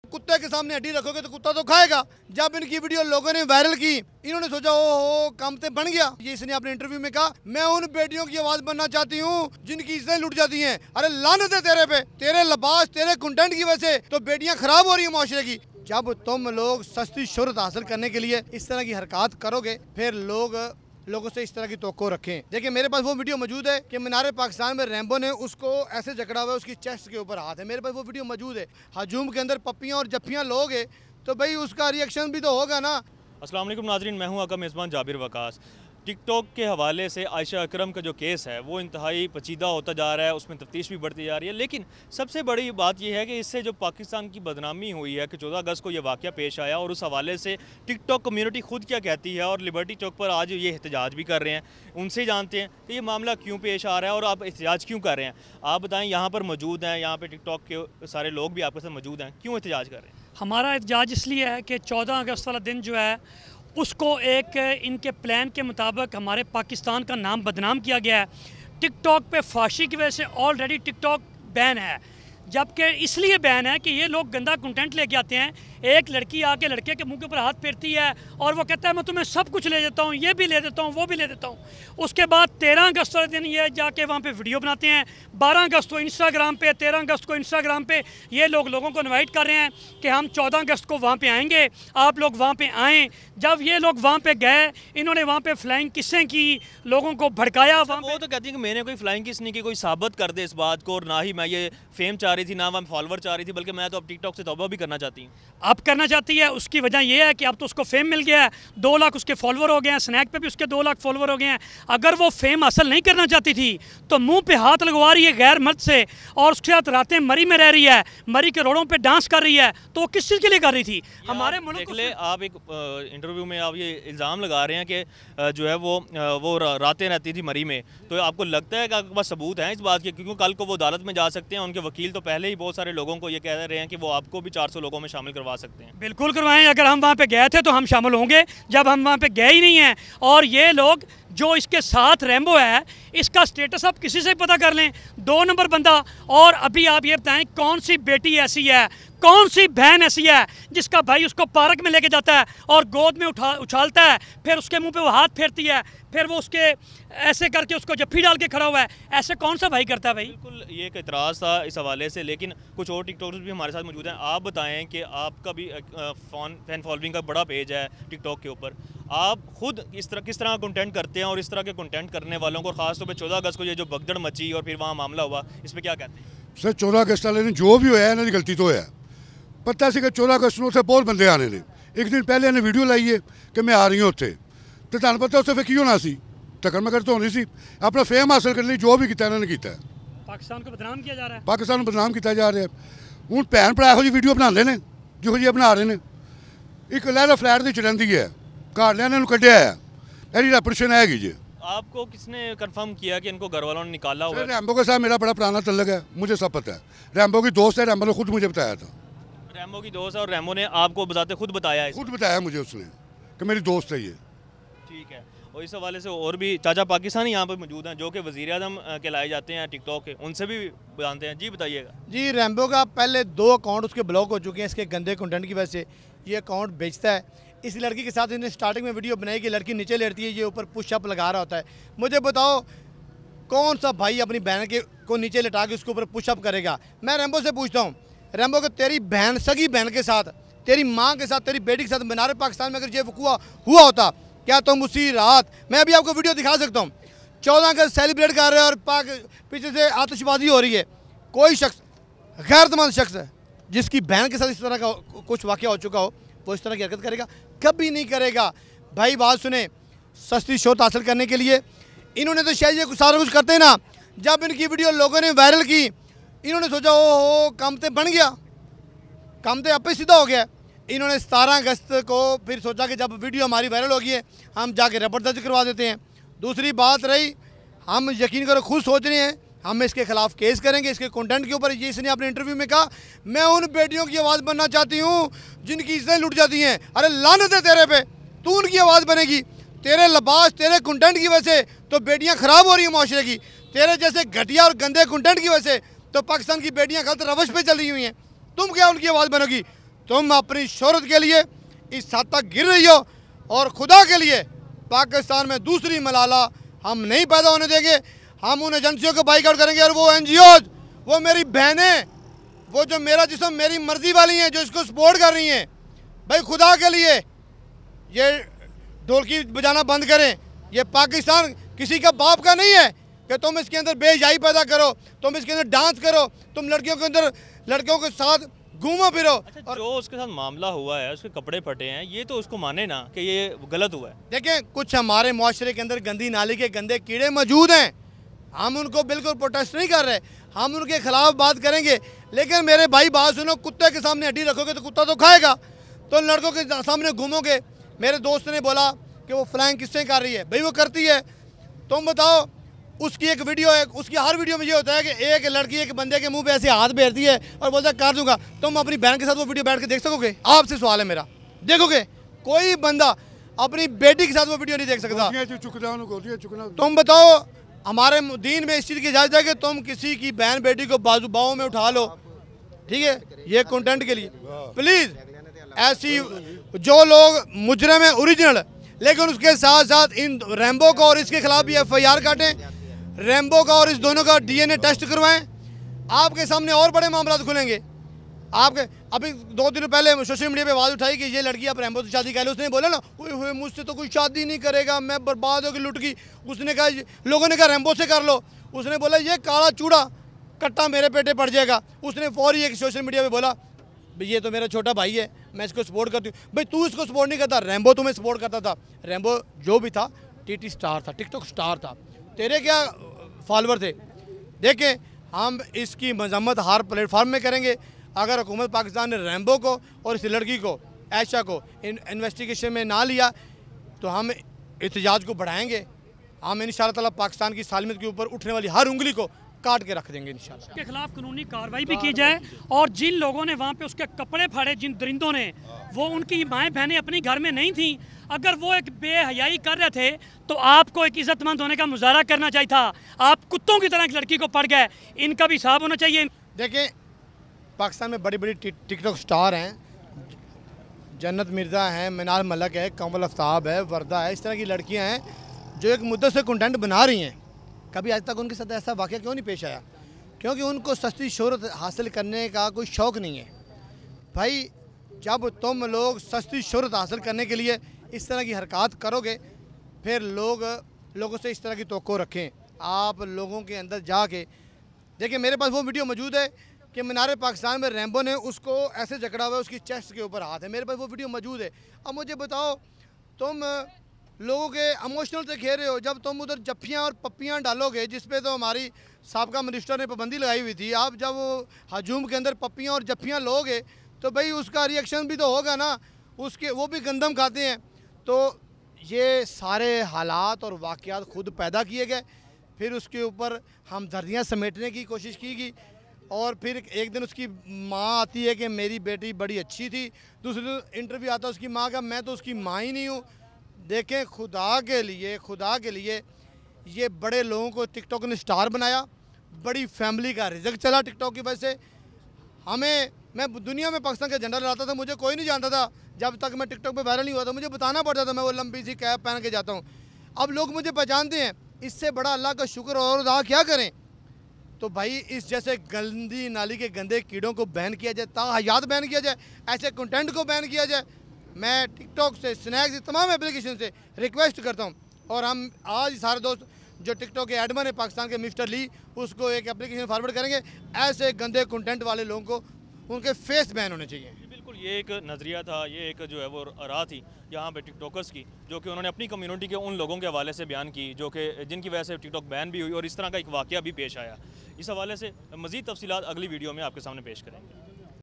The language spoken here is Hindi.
कुत्ते के सामने हड्डी रखोगे तो कुत्ता तो खाएगा। जब इनकी वीडियो लोगों ने वायरल की, इन्होंने सोचा ओ काम तो बन गया। ये इसने अपने इंटरव्यू में कहा, मैं उन बेटियों की आवाज बनना चाहती हूँ जिनकी इज्जतें लुट जाती हैं। अरे लानत है तेरे पे, तेरे लिबास, तेरे कंटेंट की वजह से तो बेटियां खराब हो रही है मुआशरे की। जब तुम लोग सस्ती शोहरत हासिल करने के लिए इस तरह की हरकत करोगे, फिर लोगों से इस तरह की तवक्को रखें। देखिए मेरे पास वो वीडियो मौजूद है कि मीनार पाकिस्तान में रैम्बो ने उसको ऐसे जकड़ा हुआ है, उसकी चेस्ट के ऊपर हाथ है। मेरे पास वो वीडियो मौजूद है। हजूम के अंदर पप्पियाँ और जफ्फियाँ लोग हैं तो भाई उसका रिएक्शन भी तो होगा ना। अस्सलाम वालेकुम नाज़रीन, मैं हूं आपका मेज़बान जाबिर वकास। टिकटॉक के हवाले से आयशा अकरम का जो केस है वो इंतहाई पेचीदा होता जा रहा है, उसमें तफ्तीश भी बढ़ती जा रही है। लेकिन सबसे बड़ी बात यह है कि इससे जो पाकिस्तान की बदनामी हुई है कि 14 अगस्त को ये वाक़या पेश आया, और उस हवाले से टिकटॉक कम्यूनिटी खुद क्या कहती है और लिबर्टी चौक पर आज ये एहतजाज भी कर रहे हैं। उनसे जानते हैं कि ये मामला क्यों पेश आ रहा है और आप एहतजाज क्यों कर रहे हैं। आप बताएँ, यहाँ पर मौजूद हैं, यहाँ पर टिकटॉक के सारे लोग भी आपके साथ मौजूद हैं, क्यों एहतजाज कर रहे हैं? हमारा एहतजाज इसलिए है कि 14 अगस्त वाला दिन जो है उसको एक इनके प्लान के मुताबिक हमारे पाकिस्तान का नाम बदनाम किया गया है। टिकटॉक पे फाशी की वजह से ऑलरेडी टिकटॉक बैन है, जबकि इसलिए बैन है कि ये लोग गंदा कंटेंट लेके आते हैं। एक लड़की आके लड़के के मुंह के ऊपर हाथ फेरती है और वो कहता है मैं तुम्हें सब कुछ ले देता हूँ, ये भी ले देता हूँ, वो भी ले देता हूँ। उसके बाद 13 अगस्त वाले दिन ये जाके वहाँ पे वीडियो बनाते हैं। 12 अगस्त को इंस्टाग्राम पे, 13 अगस्त को इंस्टाग्राम पे ये लोगों को इनवाइट कर रहे हैं कि हम 14 अगस्त को वहाँ पे आएंगे, आप लोग वहाँ पे आएँ। जब ये लोग वहाँ पे गए, इन्होंने वहाँ पे फ्लाइंग किस्सें की, लोगों को भड़काया। वहाँ वो तो कहती है कि मैंने कोई फ्लाइंग किस नहीं की, कोई साबित कर दे इस बात को, और ना ही मैं ये फेम चाह रही थी, ना मैं फॉलोवर चाह रही थी, बल्कि मैं तो अब टिकटॉक से तौबा भी करना चाहती हूँ। अब करना चाहती है। उसकी वजह यह है कि अब तो उसको फेम मिल गया है, 2 लाख उसके फॉलोवर हो गए हैं, स्नैक पे भी उसके 2 लाख फॉलोवर हो गए हैं। अगर वो फेम हासिल नहीं करना चाहती थी तो मुंह पे हाथ लगवा रही है गैर मर्द से, और उसके साथ रातें मरी में रह रही है, मरी के रोडों पे डांस कर रही है, तो वो किस चीज़ के लिए कर रही थी? हमारे मुल्क देख ले, आप एक इंटरव्यू में आप ये इल्ज़ाम लगा रहे हैं कि जो है वो रातें रहती थी मरी में, तो आपको लगता है कि आपके पास सबूत हैं इस बात के? क्योंकि कल को वो अदालत में जा सकते हैं, उनके वकील तो पहले ही बहुत सारे लोगों को ये कह रहे हैं कि वो आपको भी 400 लोगों में शामिल करवा सकते हैं। बिल्कुल करवाएं, अगर हम वहाँ पे गए थे तो हम शामिल होंगे, जब हम वहाँ पे गए ही नहीं हैं। और ये लोग जो इसके साथ रैम्बो है, इसका स्टेटस आप किसी से पता कर लें, 2 नंबर बंदा। और अभी आप ये बताएं कौन सी बेटी ऐसी है, कौन सी बहन ऐसी है जिसका भाई उसको पार्क में लेके जाता है और गोद में उछालता है, फिर उसके मुंह पे वो हाथ फेरती है, फिर वो उसके ऐसे करके उसको जफ्फी डाल के खड़ा हुआ है। ऐसे कौन सा भाई करता है भाई? बिल्कुल, ये एक एतराज़ था इस हवाले से। लेकिन कुछ और टिकटॉकर्स भी हमारे साथ मौजूद हैं। आप बताएं कि आपका भी फैन फॉलोइंग का बड़ा पेज है टिकटॉक के ऊपर, आप खुद किस तरह का कंटेंट करते हैं, और इस तरह के कंटेंट करने वालों को खासतौर पर 14 अगस्त को ये जो भगदड़ मची और फिर वहाँ मामला हुआ, इस पर क्या कहते हैं? सर 14 अगस्त वाले ने जो भी होया इन्हों की गलती तो है। पता सी कि 14 अगस्त में उत्थे बहुत बंदे आने ने। एक दिन पहले इन्हें वीडियो लाई है कि मैं आ रही हूँ उत्थे, तो तुहानूं पता उत्थे फिर की होना सी, टक्कर मकर तो होनी सी। अपना फेम हासिल करने जो भी किया इन्होंने किया है। पाकिस्तान को बदनाम किया जा रहा है, पाकिस्तान को बदनाम किया जा रहा है। हूँ भैन भरा ਇਹੋ ਜਿਹੀ वीडियो बनाते हैं जो जी बना रहे हैं। एक लहरा फ्लैट की चलती है, घर लिया इन्होंने कढ़िया है, यही रेपुटेशन हैगी जी। आपको किसने कंफर्म किया कि इनको घर वालों ने निकाला हुआ है? रैम्बो के साथ मेरा बड़ा पुराना तल्लक है, मुझे सब पता है। रैम्बो की दोस्त है, रैम्बो ने खुद मुझे बताया था। रैम्बो की दोस्त है और रैम्बो ने आपको बताते खुद बताया है? खुद बताया मुझे उसने कि मेरी दोस्त है ये। ठीक है। और इस हवाले से और भी चाचा पाकिस्तानी यहाँ पर मौजूद हैं जो कि वज़ीर आज़म कहलाए जाते हैं टिकटॉक के, उनसे भी जानते हैं। जी बताइएगा। जी, रैम्बो का पहले 2 अकाउंट उसके ब्लॉक हो चुके हैं इसके गंदे कंटेंट की वजह से। ये अकाउंट बेचता है। इस लड़की के साथ इसने स्टार्टिंग में वीडियो बनाई कि लड़की नीचे लेटती है, ये ऊपर पुशअप लगा रहा होता है। मुझे बताओ कौन सा भाई अपनी बहन के को नीचे लेटा के उसके ऊपर पुशअप करेगा? मैं रैम्बो से पूछता हूँ, रैम्बो को तेरी बहन, सगी बहन के साथ, तेरी माँ के साथ, तेरी बेटी के साथ मीनार पाकिस्तान में अगर ये वक़ूआ हुआ होता, क्या तुम उसी रात, मैं अभी आपको वीडियो दिखा सकता हूँ, 14 अगस्त सेलिब्रेट कर रहे हैं और पीछे से आतिशबाजी हो रही है, कोई शख्स, गैरतमंद शख्स है जिसकी बहन के साथ इस तरह का कुछ वाक़या हो चुका हो, वो इस तरह की हरकत करेगा? कभी नहीं करेगा। भाई बात सुने, सस्ती शोहरत हासिल करने के लिए इन्होंने तो शायद ये सारा कुछ करते ना। जब इनकी वीडियो लोगों ने वायरल की, इन्होंने सोचा ओ काम तो बन गया, काम तो आप ही सीधा हो गया। इन्होंने 17 अगस्त को फिर सोचा कि जब वीडियो हमारी वायरल हो गई है हम जाके रिपोर्ट दर्ज करवा देते हैं। दूसरी बात रही, हम यकीन करो खुद सोच रहे हैं हम इसके खिलाफ केस करेंगे, इसके कंटेंट के ऊपर। ये इसने अपने इंटरव्यू में कहा, मैं उन बेटियों की आवाज़ बनना चाहती हूँ जिनकी इज्जतें लुट जाती हैं। अरे लानत है तेरे पे, तू उनकी आवाज़ बनेगी, तेरे लिबास, तेरे कंटेंट की वजह से तो बेटियाँ ख़राब हो रही हैं मुआशरे की। तेरे जैसे घटिया और गंदे कंटेंट की वजह से तो पाकिस्तान की बेटियाँ गलत रवश पे चल रही हुई हैं। तुम क्या उनकी आवाज़ बनोगी? तुम अपनी शोहरत के लिए इस हद तक गिर रही हो, और खुदा के लिए पाकिस्तान में दूसरी मलाला हम नहीं पैदा होने देंगे। हम उन एजेंसियों को बाइकआउट करेंगे, और वो NGOs, वो मेरी बहनें, वो जो मेरा जिस्म मेरी मर्जी वाली हैं, जो इसको सपोर्ट कर रही हैं, भाई खुदा के लिए ये ढोलकी बजाना बंद करें। ये पाकिस्तान किसी का बाप का नहीं है कि तुम इसके अंदर बेहयाई पैदा करो, तुम इसके अंदर डांस करो, तुम लड़कियों के अंदर लड़कियों के साथ घूमो फिरो। अच्छा, और जो उसके साथ मामला हुआ है, उसके कपड़े फटे हैं, ये तो उसको माने ना कि ये गलत हुआ है। देखें, कुछ हमारे माशरे के अंदर गंदी नाली के गंदे कीड़े मौजूद हैं, हम उनको बिल्कुल प्रोटेस्ट नहीं कर रहे, हम उनके खिलाफ बात करेंगे। लेकिन मेरे भाई बात सुनो, कुत्ते के सामने हड्डी रखोगे तो कुत्ता तो खाएगा, तो लड़कों के सामने घूमोगे। मेरे दोस्त ने बोला कि वो फ्लैंग किससे कर रही है, भाई वो करती है। तुम बताओ, उसकी एक वीडियो है, उसकी हर वीडियो में ये होता है कि एक लड़की एक बंदे के मुंह पे ऐसे हाथ फेरती है और बोलता है कर दूंगा। तुम अपनी बहन के साथ वो वीडियो बैठ के देख सकोगे? आपसे सवाल है मेरा, देखोगे? कोई बंदा अपनी बेटी के साथ वो वीडियो नहीं देख सकता। तुम बताओ, हमारे दीन में इस चीज़ की इजाज़त है कि तुम किसी की बहन बेटी को बाहों में उठा लो, ठीक है, ये कंटेंट के लिए। प्लीज़ ऐसी जो लोग मुजरिम है ओरिजिनल, लेकिन उसके साथ साथ इन रैम्बो का और इसके खिलाफ भी FIR काटें, रैम्बो का और इस दोनों का DNA टेस्ट करवाएं। आपके सामने और बड़े मामला खुलेंगे। आपके अभी 2 दिन पहले सोशल मीडिया पे आवाज़ उठाई कि ये लड़की आप रैम्बो से शादी कर लो। उसने बोला ना, ओए मुझसे तो कोई शादी नहीं करेगा, मैं बर्बाद होगी, लुट गई। उसने कहा, लोगों ने कहा रैम्बो से कर लो। उसने बोला ये काला चूड़ा कट्टा मेरे पेटे पड़ जाएगा। उसने फौरी एक सोशल मीडिया पर बोला, ये तो मेरा छोटा भाई है, मैं इसको सपोर्ट करती हूँ। भाई तू इसको सपोर्ट नहीं करता, रैम्बो तुम्हें सपोर्ट करता था। रैम्बो जो भी था TT स्टार था, टिकटॉक स्टार था, तेरे क्या फॉलोवर थे। देखें, हम इसकी मजम्मत हर प्लेटफार्म में करेंगे। अगर हुकूमत पाकिस्तान ने रैम्बो को और इस लड़की को, आयशा को इन्वेस्टिगेशन में ना लिया तो हम एहतजाज को बढ़ाएंगे। हम इंशाअल्लाह ताला पाकिस्तान की सालमियत के ऊपर उठने वाली हर उंगली को काट के रख देंगे इंशाअल्लाह। के खिलाफ कानूनी कार्रवाई भी की जाए, और जिन लोगों ने वहाँ पे उसके कपड़े फाड़े, जिन दरिंदों ने, वो उनकी माएँ बहनें अपनी घर में नहीं थी। अगर वो एक बेहयाई कर रहे थे तो आपको एक इज्जतमंद होने का मुजाहरा करना चाहिए था। आप कुत्तों की तरह एक लड़की को पड़ गए, इनका भी हिसाब होना चाहिए। देखें, पाकिस्तान में बड़ी बड़ी टिकटॉक स्टार हैं, जन्नत मिर्ज़ा हैं, मिनाल मलक है, कमल आफ्ताब है, वर्दा है, इस तरह की लड़कियां हैं जो एक मुद्दत से कंटेंट बना रही हैं। कभी आज तक उनके साथ ऐसा वाक़या क्यों नहीं पेश आया? क्योंकि उनको सस्ती शोहरत हासिल करने का कोई शौक़ नहीं है। भाई जब तुम लोग सस्ती शोहरत हासिल करने के लिए इस तरह की हरकत करोगे, फिर लोगों से इस तरह की तवक्को रखें। आप लोगों के अंदर जाके देखिए, मेरे पास वो वीडियो मौजूद है कि मीनार पाकिस्तान में रैम्बो ने उसको ऐसे जकड़ा हुआ है, उसकी चेस्ट के ऊपर हाथ है। मेरे पास वो वीडियो मौजूद है। अब मुझे बताओ, तुम लोगों के इमोशनल से खेल रहे हो, जब तुम उधर जफ्फियाँ और पप्पियाँ डालोगे, जिस पे तो हमारी साबका मिनिस्टर ने पाबंदी लगाई हुई थी, आप जब वो हजूम के अंदर पप्पियाँ और जफ्फियाँ लोगे तो भाई उसका रिएक्शन भी तो होगा ना, उसके वो भी गंदम खाते हैं। तो ये सारे हालात और वाक़यात खुद पैदा किए गए, फिर उसके ऊपर हमदर्दियाँ समेटने की कोशिश की गई, और फिर एक दिन उसकी माँ आती है कि मेरी बेटी बड़ी अच्छी थी, दूसरे दिन इंटरव्यू आता है उसकी माँ का, मैं तो उसकी माँ ही नहीं हूँ। देखें, खुदा के लिए ये बड़े लोगों को टिकटॉक ने स्टार बनाया, बड़ी फैमिली का रिज़्क चला टिकटॉक की वजह से। मैं दुनिया में पाकिस्तान का झंडा लहराता था, मुझे कोई नहीं जानता था। जब तक मैं टिकटॉक पे वायरल नहीं हुआ था, मुझे बताना पड़ता था, मैं वो लंबी सी कैप पहन के जाता हूँ। अब लोग मुझे पहचानते हैं, इससे बड़ा अल्लाह का शुक्र और अदा क्या करें। तो भाई इस जैसे गंदी नाली के गंदे कीड़ों को बैन किया जाए, ताहयात बैन किया जाए, ऐसे कंटेंट को बैन किया जाए। मैं टिकटॉक से, स्नैक्स से, तमाम एप्लीकेशन से रिक्वेस्ट करता हूँ, और हम आज सारे दोस्त जो टिकटॉक के एडमन है पाकिस्तान के, मिस्टर ली, उसको एक एप्लीकेशन फॉरवर्ड करेंगे। ऐसे गंदे कंटेंट वाले लोगों को उनके फेस बैन होने चाहिए। बिल्कुल, ये एक नज़रिया था, ये एक जो है वो राह थी यहाँ पे टिकटॉकर्स की, जो कि उन्होंने अपनी कम्युनिटी के उन लोगों के हवाले से बयान की जो कि जिनकी वजह से टिकटॉक बैन भी हुई, और इस तरह का एक वाक़या भी पेश आया। इस हवाले से मज़ीद तफसीलात अगली वीडियो में आपके सामने पेश करेंगे।